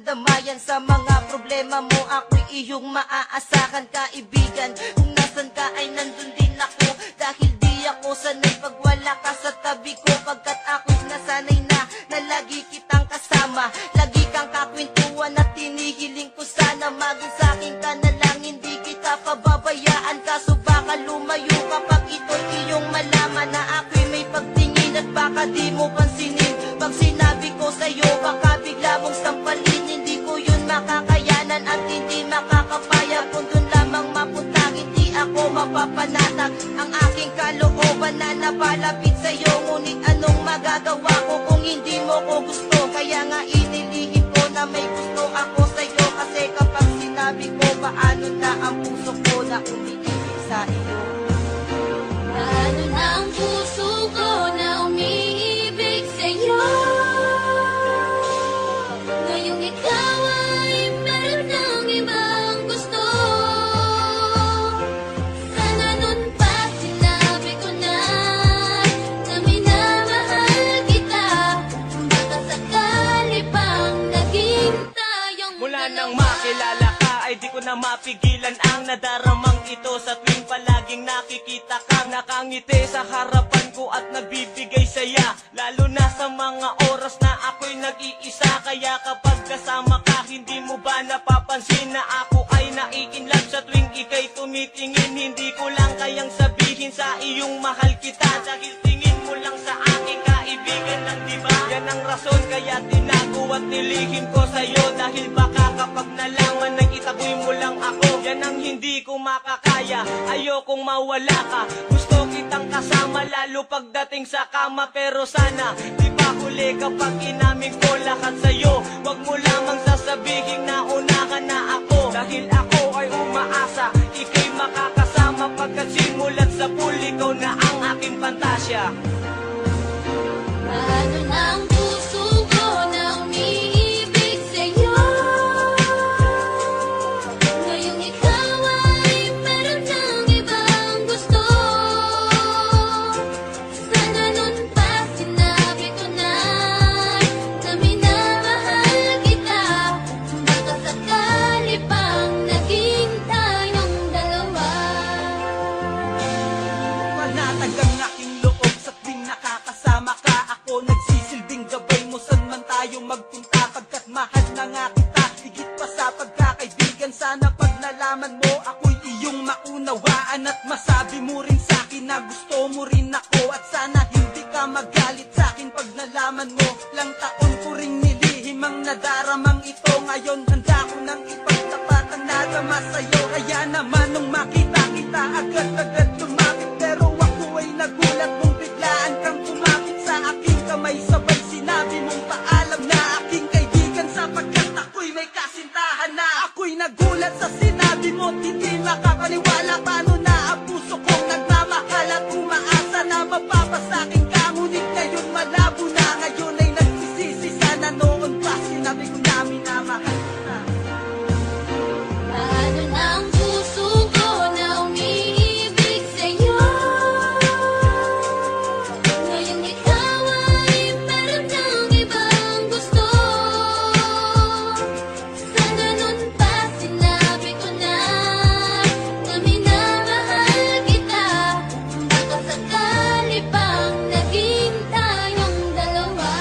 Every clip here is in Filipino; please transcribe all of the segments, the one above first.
damayan sa mga problema mo. Ako'y iyong maaasahan, kaibigan. Kung nasan ka ay nandun din ako, dahil di ako sanay pag wala ka sa tabi ko. Pagkat ako'y nasanay na lagi kitang kasama. Lagi kang kakwentuhan at tinihiling ko sana maging sa'kin ka na lang, hindi kita pababayaan. Kaso baka lumayo kapag ito'y iyong malaman na ako'y may pagtingin at baka di mo pansinin. Pag sinabi ko sa'yo baka bigla mong sampalin, hindi ko yun makakayanan at hindi makakapaya. Kung dun lamang mapunta hindi ako mapapanatag ang aking kalooban na napalapit sa'yo. Ngunit anong magagawa ko kung hindi mo ko gusto? Kaya nga inilihim ko na may gusto ako sa'yo, kasi kapag sinabi ko paano na ang puso ko na umiibig sa iyo. Paano na ang puso ko na umiibig sa'yo? Ngayong ikaw ay meron ng ibang gusto. Sana nun pa sinabi ko na minamahal kita. Baka sakali pang naging tayong Mula dalawa. nang makilala ka ay di ko na mapigilan ang nadaramang ito. Sa tuwing palaging nakikita kang nakangiti sa harapan ko at nagbibigay saya, lalo na sa mga oras na ako'y nag-iisa. Kaya kapag kasama ka, hindi mo ba napapansin na ako ay naiinlove? Sa tuwing ika'y tumitingin, hindi ko lang kayang sabihin sa iyong mahal kita, dahil tingin mo lang sa aking kaibigan lang, diba? Yan ang rason kaya tinago at nilihim ko sa'yo, dahil baka kapag nalaman na itaboy mo lang ako, yan ang hindi ko makakaya. Ayokong mawala ka, gusto kitang kasama lalo pagdating sa kama. Pero sana di ba huli kapag inamin ko lahat sa'yo? Wag mo lamang sasabihin na unahan na ako, dahil ako ay umaasa ika'y makakasama. Pagkat simulat sa pool, ikaw na ang aking pantasya. Paano na ang puso ko na umiibig sa'yo? Ngayong ikaw ay meron ng ibang gusto. Sana nun pa sinabi ko na minamahal kita. Baka sakali pang naging tayong dalawa. Panatag ang aking loob sa tuwing nakakasama ka. Ako nagsisilbing gabay mo saan man tayo magpunta. Pagkat mahal na nga kita, higit pa sa pagkakaibigan. Sana pag nalaman mo ako'y iyong maunawaan, at masabi mo rin sa'kin na gusto mo rin ako. At sana hindi ka magalit sa'kin pag nalaman mo. Lang taon ko ring nilihim ang nadaramang ito. Ngayon handa ko nang ipagtapat ang nadama sa'yo. Kaya naman nung makita kita, agad-agad lumapit. Pero ako ay nagulat nung biglaan kang kumapit sa aking kamay. Sabay sinabi mong paalam na aking kaibigan, sapagkat ako'y may kasintahan na. Ako'y nagulat sa sinabi mo, hindi makapaniwala. Paano na ang puso kong nagmamahal at umaasa na mapapasakin ka? Ngunit ngayon malabo na, ngayon ay nagsisisi. Sana noon pa sinabi ko na minamahal kita. Paano na ang puso ko na umiibig sa'yo? Ngayong ikaw ay meron ng ibang gusto. Sana nun pa sinabi ko na minamahal kita. Baka sakali pang naging tayong dalawa.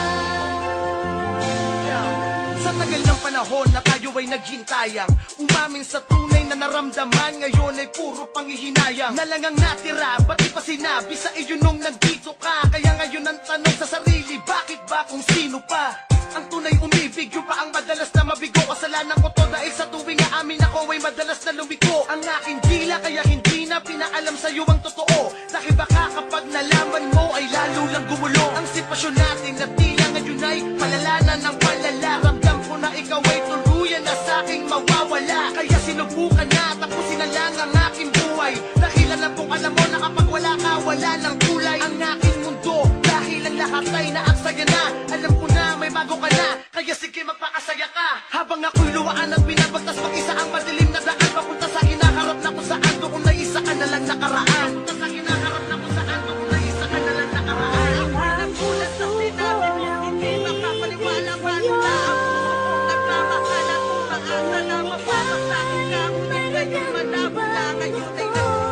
Sa tagal ng panahon na tayo ay naghintayang umamin sa tunay na naramdaman, ngayon ay puro panghihinayang na lang ang natira. Ba't di pa sinabi sa iyo nung nandito ka? Kaya ngayon ang tanong sa sarili, bakit ba kung sino pa ang tunay umibig? Yung pa ang madalas na mabigo. Kasalanan ko to dahil sa tuwing na amin ako ay madalas na lumiko ang aking dila. Kaya hindi na pinaalam sa'yo ang totoo, dahil baka kapag nalaman mo ay lalo lang gumulo ang sitwasyon natin, na tila ngayon ay palala na ng palala. Ramdam ko na ikaw ay tuluyan na sa'king mawawala. Kaya sinubukan na tapusin na lang ang aking buhay, dahil alam kong alam mo na kapag wala ka, wala ng kulay ang aking mundo. Dahil ang lahat ay naaksaya na, alam ko na may bago ka na. Kaya sige magpakasaya ka, habang ako'y luwaan at binabagtas mag-isa ang madilim na daan papunta sa hinaharap na kung saan doon na isa ka na lang nakaraan. Papunta sa hinaharap na kung saan doon na isa ka na lang nakaraan. Ako'y nagulat sa sinabi mo, hindi makapaniwala. Paano na ang puso kong nagmamahal Salamat pa sa akin ka. Ngunit ngayon malabo na. Ngayon ay nagsisimula